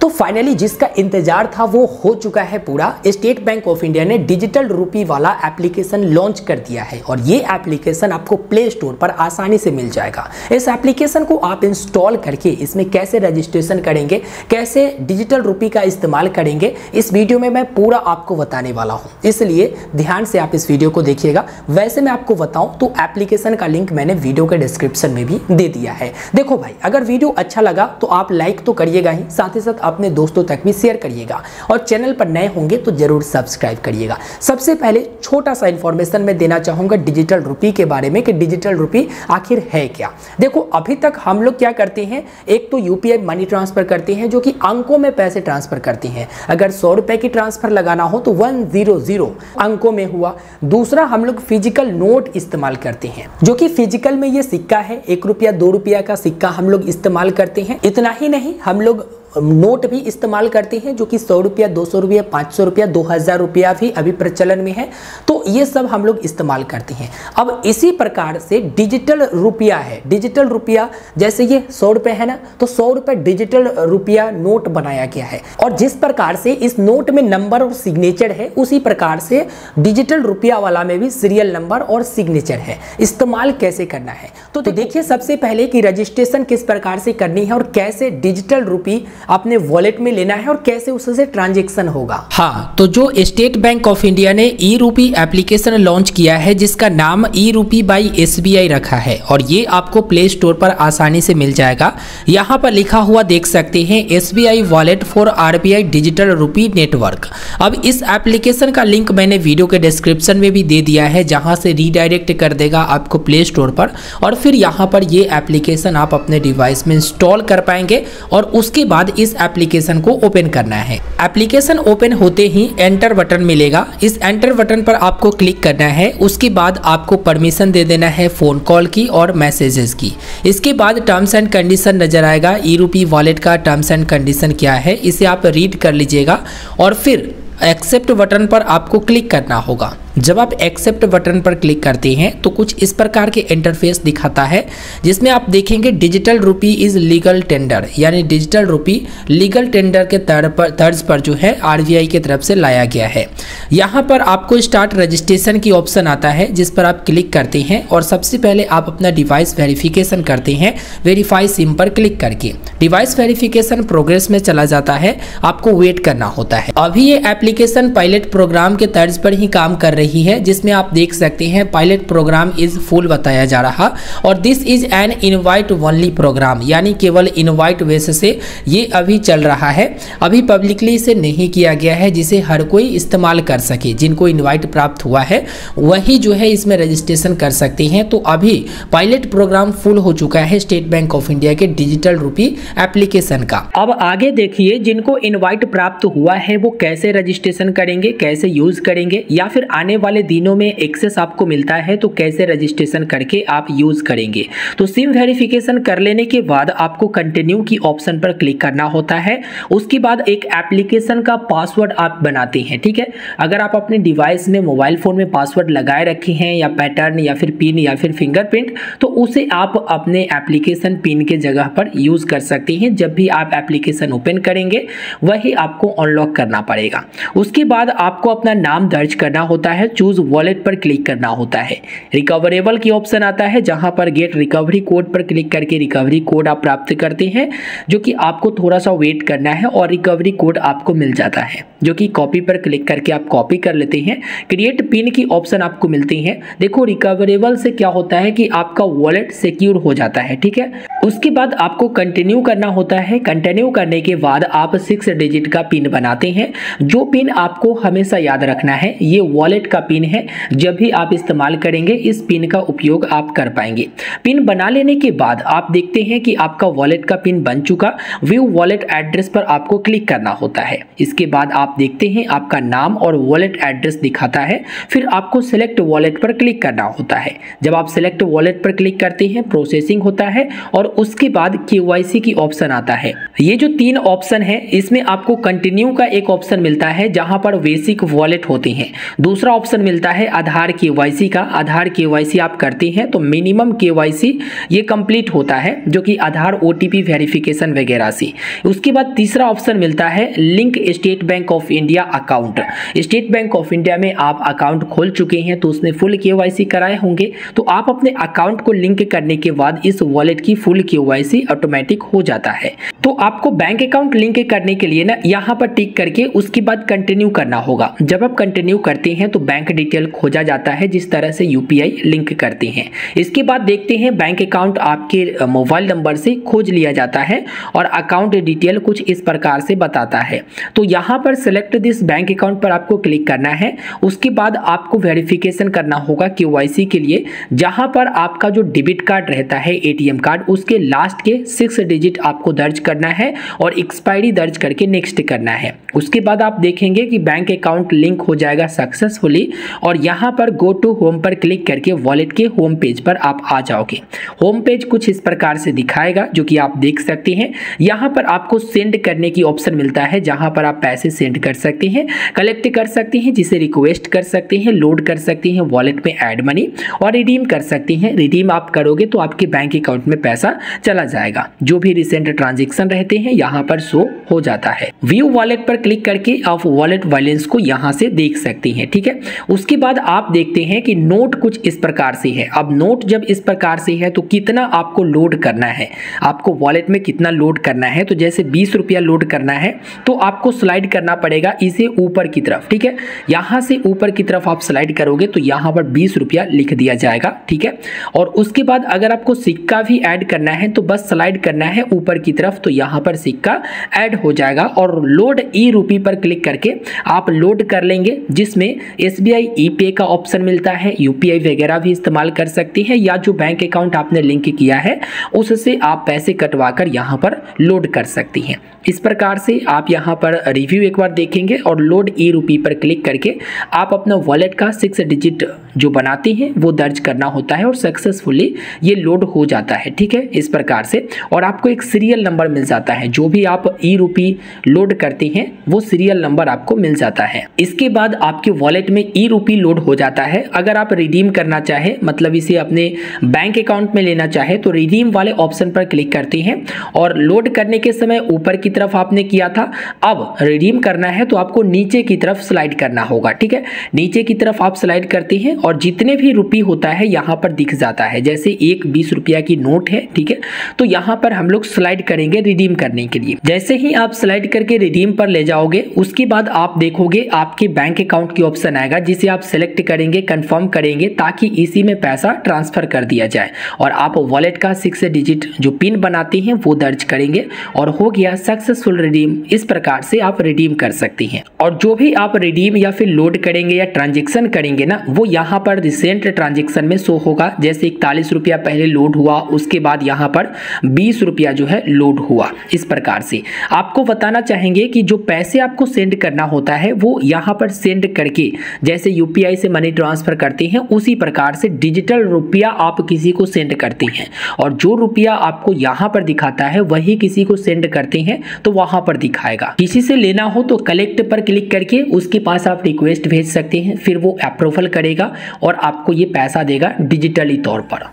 तो फाइनली जिसका इंतजार था वो हो चुका है पूरा। स्टेट बैंक ऑफ इंडिया ने डिजिटल रूपी वाला एप्लीकेशन लॉन्च कर दिया है और ये एप्लीकेशन आपको प्ले स्टोर पर आसानी से मिल जाएगा। इस एप्लीकेशन को आप इंस्टॉल करके इसमें कैसे रजिस्ट्रेशन करेंगे, कैसे डिजिटल रूपी का इस्तेमाल करेंगे, इस वीडियो में मैं पूरा आपको बताने वाला हूँ, इसलिए ध्यान से आप इस वीडियो को देखिएगा। वैसे मैं आपको बताऊं तो एप्लीकेशन का लिंक मैंने वीडियो के डिस्क्रिप्शन में भी दे दिया है। देखो भाई, अगर वीडियो अच्छा लगा तो आप लाइक तो करिएगा ही, साथ ही साथ अपने दोस्तों तक भी शेयर करिएगा और चैनल पर नए होंगे तो जरूर सब्सक्राइब करिएगा। सबसे पहले छोटा सा इंफॉर्मेशन मैं देना चाहूंगा डिजिटल रूपी के बारे में कि डिजिटल रूपी आखिर है क्या। देखो, अभी तक हम लोग क्या करते हैं, एक तो यूपीआई मनी ट्रांसफर करते हैं जो कि अंकों में पैसे ट्रांसफर करते हैं। अगर 100 रुपए की ट्रांसफर लगाना हो तो 100 अंकों में हुआ। दूसरा, हम लोग फिजिकल नोट इस्तेमाल करते हैं जो कि फिजिकल में ये सिक्का है, 1 रुपया 2 रुपया का सिक्का हम लोग इस्तेमाल करते हैं। इतना ही नहीं, हम लोग नोट भी इस्तेमाल करते हैं जो कि 100 रुपया 200 रुपया 500 रुपया 2000 रुपया भी अभी प्रचलन में है, तो ये सब हम लोग इस्तेमाल करते हैं। अब इसी प्रकार से डिजिटल रुपया है। डिजिटल रुपया जैसे ये 100 रुपये है ना, तो 100 रुपये डिजिटल रुपया नोट बनाया गया है और जिस प्रकार से इस नोट में नंबर और सिग्नेचर है, उसी प्रकार से डिजिटल रुपया वाला में भी सीरियल नंबर और सिग्नेचर है। इस्तेमाल कैसे करना है तो देखिए, सबसे पहले कि रजिस्ट्रेशन किस प्रकार से करनी है और कैसे डिजिटल रुपी अपने वॉलेट में लेना है और कैसे उससे ट्रांजैक्शन होगा। हाँ, तो जो स्टेट बैंक ऑफ इंडिया ने ई रूपी एप्लीकेशन लॉन्च किया है जिसका नाम ई रूपी बाई एसबीआई रखा है और ये आपको प्ले स्टोर पर आसानी से मिल जाएगा। यहाँ पर लिखा हुआ देख सकते हैं SBI wallet for RBI digital रूपी नेटवर्क। अब इस एप्लीकेशन का लिंक मैंने वीडियो के डिस्क्रिप्शन में भी दे दिया है, जहाँ से रीडायरेक्ट कर देगा आपको प्ले स्टोर पर और फिर यहाँ पर ये एप्लीकेशन आप अपने डिवाइस में इंस्टॉल कर पाएंगे और उसके बाद इस एप्लीकेशन को ओपन करना है। एप्लीकेशन ओपन होते ही एंटर बटन मिलेगा, इस एंटर बटन पर आपको क्लिक करना है। उसके बाद आपको परमिशन दे देना है फोन कॉल की और मैसेजेस की। इसके बाद टर्म्स एंड कंडीशन नजर आएगा। ई रूपी वॉलेट का टर्म्स एंड कंडीशन क्या है इसे आप रीड कर लीजिएगा और फिर एक्सेप्ट बटन पर आपको क्लिक करना होगा। जब आप एक्सेप्ट बटन पर क्लिक करते हैं तो कुछ इस प्रकार के इंटरफेस दिखाता है जिसमें आप देखेंगे डिजिटल रूपी इज लीगल टेंडर, यानी डिजिटल रूपी लीगल टेंडर के तर्ज पर जो है आरबीआई की तरफ से लाया गया है। यहाँ पर आपको स्टार्ट रजिस्ट्रेशन की ऑप्शन आता है जिस पर आप क्लिक करते हैं और सबसे पहले आप अपना डिवाइस वेरिफिकेशन करते हैं वेरीफाई सिम पर क्लिक करके। डिवाइस वेरिफिकेशन प्रोग्रेस में चला जाता है, आपको वेट करना होता है। अभी ये एप्लीकेशन पायलट प्रोग्राम के तर्ज पर ही काम कर रही है जिसमें आप देख सकते हैं पायलट प्रोग्राम इज फुल बताया जा रहा और this is an invite only programme, यानी केवल इनवाइट बेस से ये अभी चल रहा है। अभी पब्लिकली इसे नहीं किया गया है जिसे हर कोई इस्तेमाल कर सके। जिनको इनवाइट प्राप्त हुआ है वही जो है इसमें रजिस्ट्रेशन कर सकते हैं। तो अभी पायलट प्रोग्राम फुल हो चुका है स्टेट बैंक ऑफ इंडिया के डिजिटल रूपी एप्लीकेशन का। अब आगे देखिए, जिनको इनवाइट प्राप्त हुआ है वो कैसे रजिस्ट्रेशन करेंगे, कैसे यूज करेंगे, या फिर आने वाले दिनों में एक्सेस आपको मिलता है तो कैसे रजिस्ट्रेशन करके आप यूज करेंगे। तो सिम वेरिफिकेशन कर लेने के बाद आपको कंटिन्यू की ऑप्शन पर क्लिक करना होता है। उसके बाद एक एप्लीकेशन का पासवर्ड आप बनाते हैं, ठीक है। अगर आप अपने डिवाइस में मोबाइल फोन में पासवर्ड लगाए रखे हैं या पैटर्न या फिर पिन या फिर फिंगरप्रिंट, तो उसे आप अपने एप्लीकेशन पिन के जगह पर यूज कर सकते हैं। जब भी आप एप्लीकेशन ओपन करेंगे वही आपको अनलॉक करना पड़ेगा। उसके बाद आपको अपना नाम दर्ज करना होता है, चूज वॉलेट पर क्लिक करना होता है। रिकवरेबल की ऑप्शन आता है जहां पर गेट रिकवरी कोड पर क्लिक करके रिकवरी कोड आप प्राप्त करते हैं, जो कि आपको थोड़ा सा वेट करना है और रिकवरी कोड आपको मिल जाता है, जो कि कॉपी पर क्लिक करके आप कॉपी कर लेते हैं। क्रिएट पिन की ऑप्शन आपको मिलती है। देखो, रिकवरेबल से क्या होता है कि आपका वॉलेट सिक्योर हो जाता है, ठीक है। उसके बाद आपको कंटिन्यू करना होता है। कंटिन्यू करने के बाद आप 6 डिजिट का पिन बनाते हैं। जो पिन आपको हमेशा याद रखना है, ये वॉलेट का पिन है। जब भी आप इस्तेमाल करेंगे इस पिन का उपयोग आप कर पाएंगे। पिन बना लेने के बाद आप देखते हैं कि आपका वॉलेट का पिन बन चुका। व्यू वॉलेट एड्रेस पर आपको क्लिक करना होता है। इसके बाद आप देखते हैं आपका नाम और वॉलेट एड्रेस दिखाता है। फिर आपको सिलेक्ट वॉलेट पर क्लिक करना होता है। जब आप सिलेक्ट वॉलेट पर क्लिक करते हैं प्रोसेसिंग होता है और उसके बाद केवाईसी की ऑप्शन आता है। ये जो 3 ऑप्शन है इसमें आपको कंटिन्यू का एक ऑप्शन मिलता है जहां पर बेसिक वॉलेट होते हैं। दूसरा ऑप्शन मिलता है आधार केवाईसी का। आधार केवाईसी आप करते हैं तो मिनिमम केवाईसी ये कंप्लीट होता है, जो कि आधार ओटीपी वेरिफिकेशन वगैरह से। उसके बाद तीसरा ऑप्शन मिलता है link state bank of India account. State bank of India में आप अकाउंट खोल चुके हैं तो उसमें फुल केवाईसी कराए होंगे, तो आप अपने अकाउंट को लिंक करने के बाद इस वॉलेट की फुल केवाईसी ऑटोमेटिक हो जाता है। तो आपको बैंक अकाउंट लिंक करने के लिए ना यहाँ पर टिक करके उसके बाद कंटिन्यू करना होगा। जब आप कंटिन्यू करते हैं तो बैंक डिटेल खोजा जाता है, जिस तरह से यूपीआई लिंक करते हैं। इसके बाद देखते हैं बैंक अकाउंट आपके मोबाइल नंबर से खोज लिया जाता है और अकाउंट डिटेल कुछ इस प्रकार से बताता है। तो यहाँ पर सिलेक्ट दिस बैंक अकाउंट पर आपको क्लिक करना है। उसके बाद आपको वेरिफिकेशन करना होगा केवाईसी के लिए, जहाँ पर आपका जो डेबिट कार्ड रहता है एटीएम कार्ड, उसके लास्ट के 6 डिजिट आपको दर्ज करना है और एक्सपायरी दर्ज करके नेक्स्ट करना है। उसके बाद आप देखेंगे कि बैंक अकाउंट लिंक हो जाएगा सक्सेसफुली और यहाँ पर गो टू होम पर क्लिक करके वॉलेट के होम पेज पर आप आ जाओगे। होम पेज कुछ इस प्रकार से दिखाएगा, जो कि आप देख सकते हैं। यहाँ पर आपको सेंड करने की ऑप्शन मिलता है, जहाँ पर आप पैसे सेंड कर सकते हैं, कलेक्ट कर सकते हैं, जिसे रिक्वेस्ट कर सकते हैं, लोड कर सकते हैं वॉलेट में ऐड मनी और रिडीम कर सकते हैं। रिडीम आप करोगे तो आपके बैंक अकाउंट में पैसा चला जाएगा। जो भी रिसेंट ट्रांजेक्शन रहते हैं यहाँ पर शो हो जाता है। व्यू वॉलेट पर क्लिक करके आप वॉलेट बैलेंस को यहाँ से देख सकते हैं, ठीक है। उसके बाद आप देखते हैं कि नोट कुछ इस प्रकार से है। अब नोट जब इस प्रकार से है तो कितना आपको लोड करना है, आपको वॉलेट में कितना लोड करना है। तो जैसे 20 रुपया लोड करना है तो आपको स्लाइड करना पड़ेगा इसे ऊपर की तरफ, ठीक है। यहाँ से ऊपर की तरफ आप स्लाइड करोगे तो यहाँ पर 20 रुपया लिख दिया जाएगा, ठीक है। और उसके बाद अगर आपको सिक्का भी ऐड करना है तो बस स्लाइड करना है ऊपर की तरफ, तो यहाँ पर सिक्का ऐड हो जाएगा। और लोड ई रूपी पर क्लिक करके आप लोड कर लेंगे, जिसमें एसबीआई ई पे का ऑप्शन मिलता है। यूपीआई वगैरह भी इस्तेमाल कर सकते हैं, या जो बैंक अकाउंट आपने लिंक किया है उससे आप पैसे कटवा कर यहाँ पर लोड कर सकती हैं। इस प्रकार से आप यहाँ पर रिव्यू एक बार देखेंगे और लोड ई रूपी पर क्लिक करके आप अपना वॉलेट का 6 डिजिट जो बनाते हैं वो दर्ज करना होता है और सक्सेसफुली ये लोड हो जाता है, ठीक है। इस प्रकार से और आपको एक सीरियल नंबर मिल जाता है। जो भी आप ई रूपी लोड करते हैं वो सीरियल नंबर आपको मिल जाता है। इसके बाद आपके वॉलेट में ई रूपी लोड हो जाता है। अगर आप रिडीम करना चाहे, मतलब इसे अपने बैंक अकाउंट में लेना चाहे, तो रिडीम वाले ऑप्शन पर क्लिक करते हैं और लोड करने के समय ऊपर की तरफ आपने किया था, अब रिडीम करना है तो आपको नीचे की तरफ स्लाइड करना होगा, ठीक है। नीचे की तरफ आप स्लाइड करते हैं और जितने भी रुपये होता है यहाँ पर दिख जाता है। जैसे एक 20 रुपया की नोट है, ठीक है, तो यहाँ पर हम लोग स्लाइड करेंगे रिडीम करने के लिए। जैसे ही आप स्लाइड करके रिडीम पर ले जाओगे उसके बाद आप देखोगे आपके बैंक अकाउंट की ऑप्शन आएगा, जिसे आप सेलेक्ट करेंगे, कंफर्म करेंगे ताकि इसी में पैसा ट्रांसफर कर दिया जाए। और आप वॉलेट का 6 डिजिट जो पिन बनाते हैं वो दर्ज करेंगे और हो गया सक्सेसफुल रिडीम। इस प्रकार से आप रिडीम कर सकते हैं। और जो भी आप रिडीम या फिर लोड करेंगे या ट्रांजेक्शन करेंगे ना, वो यहाँ पर रिसेंट ट्रांजेक्शन में शो होगा। जैसे 41 रुपया पहले लोड हुआ, उसके बाद यहाँ पर 20 रुपया जो है लोड हुआ। इस प्रकार से आपको बताना चाहेंगे कि जो पैसे आपको सेंड करना होता है वो यहाँ पर सेंड करके, जैसे यूपीआई से मनी ट्रांसफर करते हैं उसी प्रकार से डिजिटल रुपया आप किसी को सेंड करते हैं। और जो रुपया आपको यहाँ पर दिखाता है वही किसी को सेंड करते हैं तो वहां पर दिखाएगा। किसी से लेना हो तो कलेक्ट पर क्लिक करके उसके पास आप रिक्वेस्ट भेज सकते हैं, फिर वो अप्रूवल करेगा और आपको ये पैसा देगा डिजिटली तौर पर।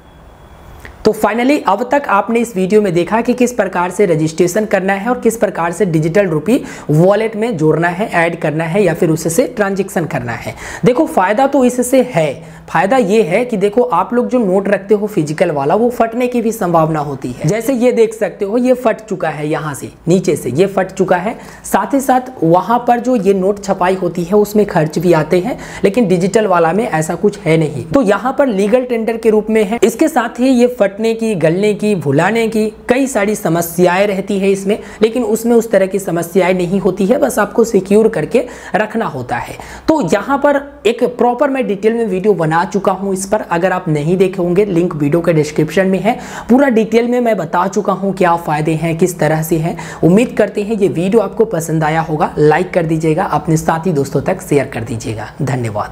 तो फाइनली अब तक आपने इस वीडियो में देखा कि किस प्रकार से रजिस्ट्रेशन करना है और किस प्रकार से डिजिटल रुपी वॉलेट में जोड़ना है, ऐड करना है या फिर उससे ट्रांजैक्शन करना है। देखो फायदा तो इससे है, फायदा ये है कि देखो आप लोग जो नोट रखते हो फिजिकल वाला, वो फटने की भी संभावना होती है। जैसे ये देख सकते हो ये फट चुका है, यहाँ से नीचे से ये फट चुका है। साथ ही साथ वहां पर जो ये नोट छपाई होती है उसमें खर्च भी आते हैं, लेकिन डिजिटल वाला में ऐसा कुछ है नहीं, तो यहाँ पर लीगल टेंडर के रूप में है। इसके साथ ही ये फटने की, गलने की, भुलाने की कई सारी समस्याएं रहती है इसमें, लेकिन उसमें उस तरह की समस्याएं नहीं होती है, बस आपको सिक्योर करके रखना होता है। तो यहाँ पर एक प्रॉपर मैं डिटेल में वीडियो बना चुका हूं इस पर, अगर आप नहीं देखे होंगे लिंक वीडियो के डिस्क्रिप्शन में है। पूरा डिटेल में मैं बता चुका हूं क्या फायदे हैं, किस तरह से हैं। उम्मीद करते हैं ये वीडियो आपको पसंद आया होगा। लाइक कर दीजिएगा, अपने साथी दोस्तों तक शेयर कर दीजिएगा। धन्यवाद।